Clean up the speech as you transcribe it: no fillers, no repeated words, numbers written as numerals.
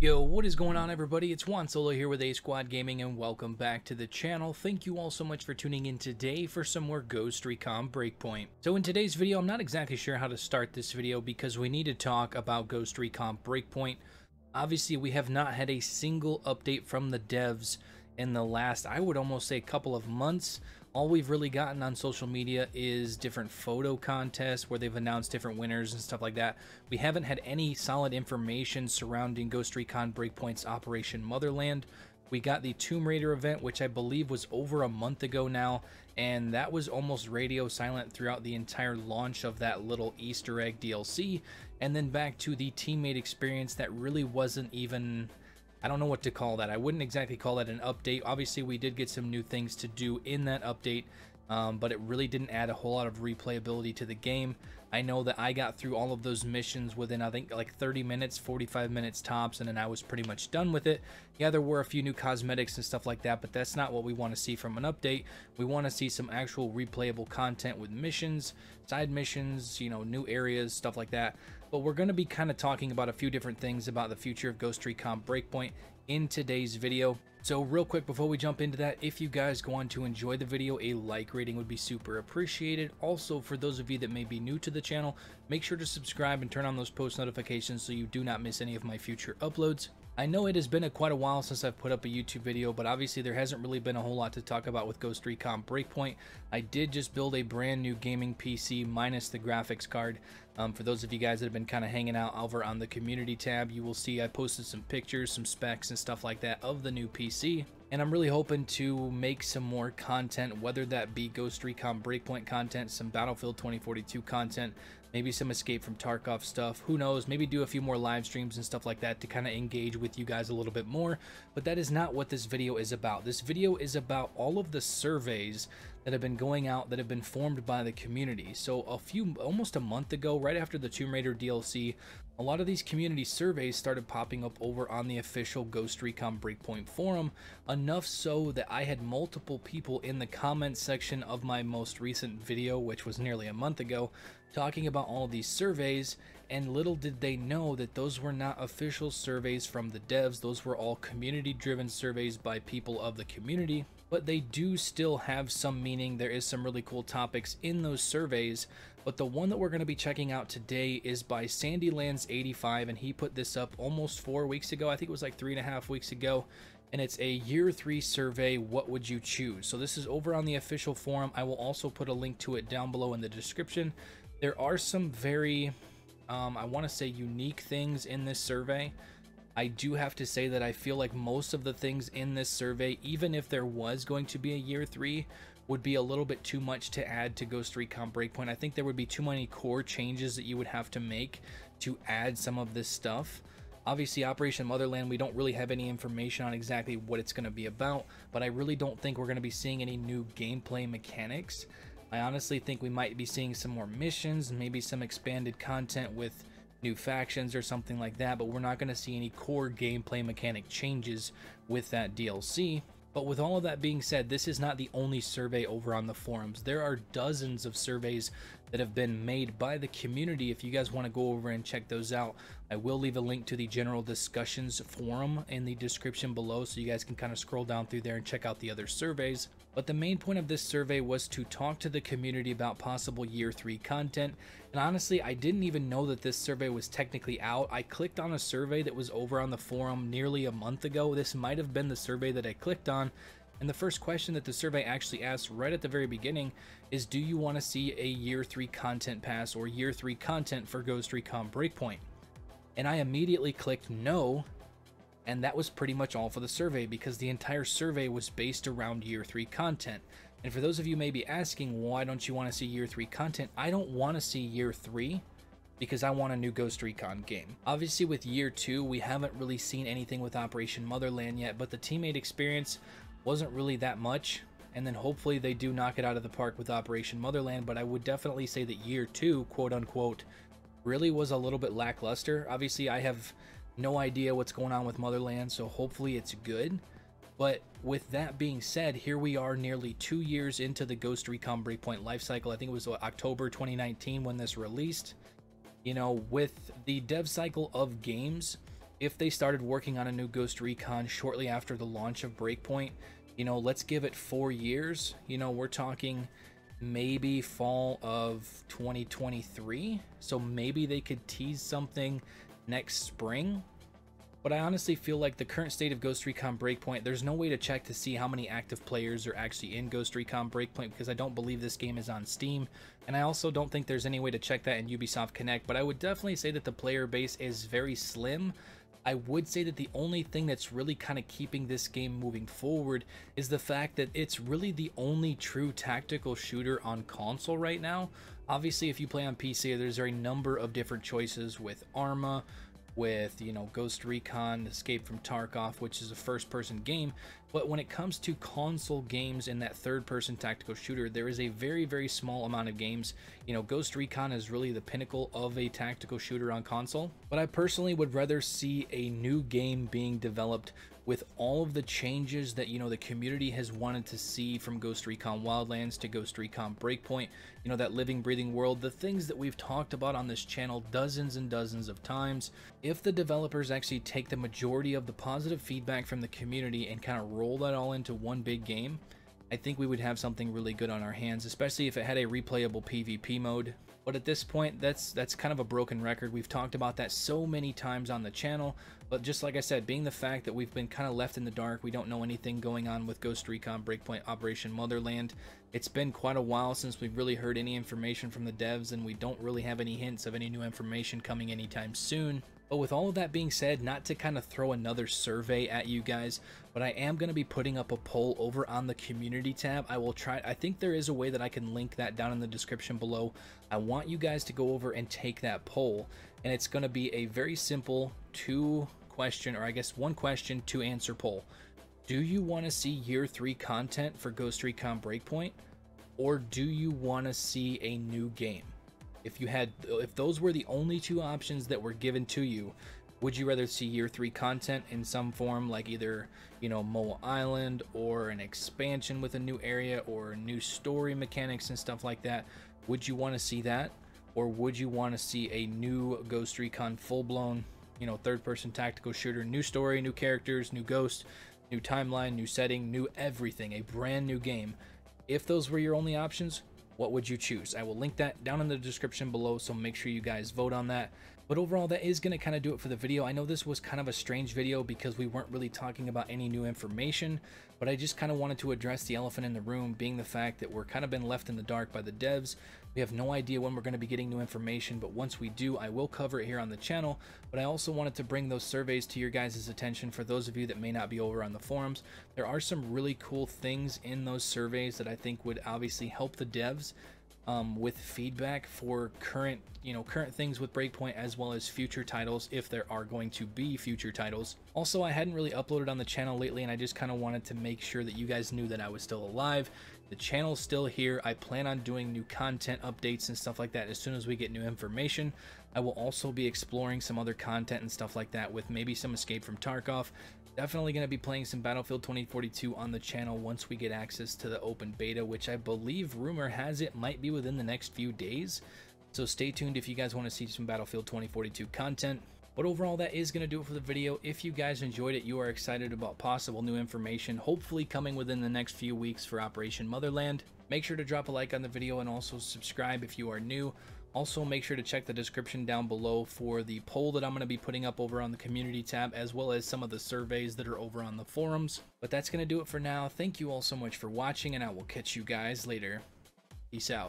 Yo, what is going on, everybody? It's Juan Solo here with ASQD Gaming, and welcome back to the channel. Thank you all so much for tuning in today for some more Ghost Recon Breakpoint. So in today's video, I'm not exactly sure how to start this video because we need to talk about Ghost Recon Breakpoint. Obviously, we have not had a single update from the devs in the last, I would almost say, couple of months. All we've really gotten on social media is different photo contests where they've announced different winners and stuff like that. We haven't had any solid information surrounding Ghost Recon Breakpoint's Operation Motherland. We got the Tomb Raider event, which I believe was over a month ago now, and that was almost radio silent throughout the entire launch of that little Easter egg DLC. And then back to the teammate experience that really wasn't even, I don't know what to call that. I wouldn't exactly call that an update. Obviously, we did get some new things to do in that update, but it really didn't add a whole lot of replayability to the game. I know that I got through all of those missions within, I think, like 30 minutes, 45 minutes tops, and then I was pretty much done with it. Yeah, there were a few new cosmetics and stuff like that, but that's not what we want to see from an update. We want to see some actual replayable content with missions, side missions, you know, new areas, stuff like that. But we're going to be kind of talking about a few different things about the future of Ghost Recon Breakpoint in today's video. So real quick before we jump into that, if you guys go on to enjoy the video, a like rating would be super appreciated. Also, for those of you that may be new to the channel, make sure to subscribe and turn on those post notifications so you do not miss any of my future uploads. I know it has been quite a while since I've put up a YouTube video, but obviously there hasn't really been a whole lot to talk about with Ghost Recon Breakpoint. I did just build a brand new gaming PC minus the graphics card. For those of you guys that have been kind of hanging out over on the community tab, you will see I posted some pictures, some specs and stuff like that of the new PC. And I'm really hoping to make some more content, whether that be Ghost Recon Breakpoint content, some Battlefield 2042 content, maybe some Escape from Tarkov stuff, who knows, maybe do a few more live streams and stuff like that to kind of engage with you guys a little bit more. But that is not what this video is about. This video is about all of the surveys that have been going out that have been formed by the community. So almost a month ago, right after the Tomb Raider DLC, a lot of these community surveys started popping up over on the official Ghost Recon Breakpoint forum, enough so that I had multiple people in the comments section of my most recent video, which was nearly a month ago, talking about all of these surveys, and little did they know that those were not official surveys from the devs. Those were all community-driven surveys by people of the community, but they do still have some meaning. There is some really cool topics in those surveys, but the one that we're going to be checking out today is by Sandylands85, and he put this up almost 4 weeks ago. I think it was like 3.5 weeks ago, and it's a year 3 survey. What would you choose? So this is over on the official forum. I will also put a link to it down below in the description. There are some very, I want to say, unique things in this survey. I do have to say that I feel like most of the things in this survey, even if there was going to be a year 3, would be a little bit too much to add to Ghost Recon Breakpoint. I think there would be too many core changes that you would have to make to add some of this stuff. Obviously, Operation Motherland, we don't really have any information on exactly what it's going to be about, but I really don't think we're going to be seeing any new gameplay mechanics. I honestly think we might be seeing some more missions, maybe some expanded content with new factions or something like that, but we're not going to see any core gameplay mechanic changes with that DLC. But with all of that being said, this is not the only survey over on the forums. There are dozens of surveys that have been made by the community. If you guys want to go over and check those out, I will leave a link to the general discussions forum in the description below, so you guys can kind of scroll down through there and check out the other surveys. But the main point of this survey was to talk to the community about possible year 3 content. And honestly, I didn't even know that this survey was technically out. I clicked on a survey that was over on the forum nearly a month ago. This might have been the survey that I clicked on. And the first question that the survey actually asks right at the very beginning is, do you want to see a year 3 content pass or year 3 content for Ghost Recon Breakpoint? And I immediately clicked no, and that was pretty much all for the survey, because the entire survey was based around year 3 content. And for those of you may be asking, why don't you want to see year 3 content? I don't want to see year 3 because I want a new Ghost Recon game. Obviously with year 2, we haven't really seen anything with Operation Motherland yet, but the teammate experience wasn't really that much, and then hopefully they do knock it out of the park with Operation Motherland. But I would definitely say that year 2, quote unquote, really was a little bit lackluster. Obviously I have no idea what's going on with Motherland, so hopefully it's good. But with that being said, here we are nearly 2 years into the Ghost Recon Breakpoint lifecycle. I think it was October 2019 when this released. You know, with the dev cycle of games, if they started working on a new Ghost Recon shortly after the launch of Breakpoint, you know, let's give it 4 years. You know, we're talking maybe fall of 2023. So maybe they could tease something next spring. But I honestly feel like the current state of Ghost Recon Breakpoint, there's no way to check to see how many active players are actually in Ghost Recon Breakpoint, because I don't believe this game is on Steam. And I also don't think there's any way to check that in Ubisoft Connect. But I would definitely say that the player base is very slim. I would say that the only thing that's really kind of keeping this game moving forward is the fact that it's really the only true tactical shooter on console right now. Obviously, if you play on PC, there's a number of different choices with Arma, with, you know, Ghost Recon, Escape from Tarkov, which is a first-person game. But when it comes to console games in that third-person tactical shooter, there is a very, very small amount of games. You know, Ghost Recon is really the pinnacle of a tactical shooter on console. But I personally would rather see a new game being developed with all of the changes that, you know, the community has wanted to see, from Ghost Recon Wildlands to Ghost Recon Breakpoint, you know, that living, breathing world, the things that we've talked about on this channel dozens and dozens of times. If the developers actually take the majority of the positive feedback from the community and kind of roll that all into one big game, I think we would have something really good on our hands, especially if it had a replayable PvP mode. But at this point, that's kind of a broken record. We've talked about that so many times on the channel, but just like I said, being the fact that we've been kind of left in the dark, we don't know anything going on with Ghost Recon Breakpoint Operation Motherland. It's been quite a while since we've really heard any information from the devs, and we don't really have any hints of any new information coming anytime soon. But with all of that being said, not to kind of throw another survey at you guys, but I am going to be putting up a poll over on the community tab. I think there is a way that I can link that down in the description below. I want you guys to go over and take that poll, and it's going to be a very simple one question, two answer poll. Do you want to see year 3 content for Ghost Recon Breakpoint, or do you want to see a new game? If those were the only 2 options that were given to you, would you rather see year 3 content in some form, like either, you know, Moa Island, or an expansion with a new area, or new story mechanics and stuff like that? Would you want to see that, or would you want to see a new Ghost Recon full-blown, you know, third-person tactical shooter, new story, new characters, new ghost, new timeline, new setting, new everything, a brand new game? If those were your only options, what would you choose? I will link that down in the description below, so make sure you guys vote on that. But overall, that is going to kind of do it for the video. I know this was kind of a strange video because we weren't really talking about any new information, but I just kind of wanted to address the elephant in the room, being the fact that we're kind of been left in the dark by the devs. We have no idea when we're going to be getting new information, but once we do, I will cover it here on the channel. But I also wanted to bring those surveys to your guys' attention for those of you that may not be over on the forums. There are some really cool things in those surveys that I think would obviously help the devs with feedback for current things with Breakpoint, as well as future titles, if there are going to be future titles. Also, I hadn't really uploaded on the channel lately, and I just kind of wanted to make sure that you guys knew that I was still alive. The channel's still here. I plan on doing new content updates and stuff like that as soon as we get new information. I will also be exploring some other content and stuff like that, with maybe some Escape from Tarkov. Definitely going to be playing some Battlefield 2042 on the channel once we get access to the open beta, which I believe, rumor has it, might be within the next few days. So stay tuned if you guys want to see some Battlefield 2042 content. But overall, that is going to do it for the video. If you guys enjoyed it, you are excited about possible new information, hopefully coming within the next few weeks for Operation Motherland, make sure to drop a like on the video and also subscribe if you are new. Also, make sure to check the description down below for the poll that I'm going to be putting up over on the community tab, as well as some of the surveys that are over on the forums. But that's going to do it for now. Thank you all so much for watching, and I will catch you guys later. Peace out.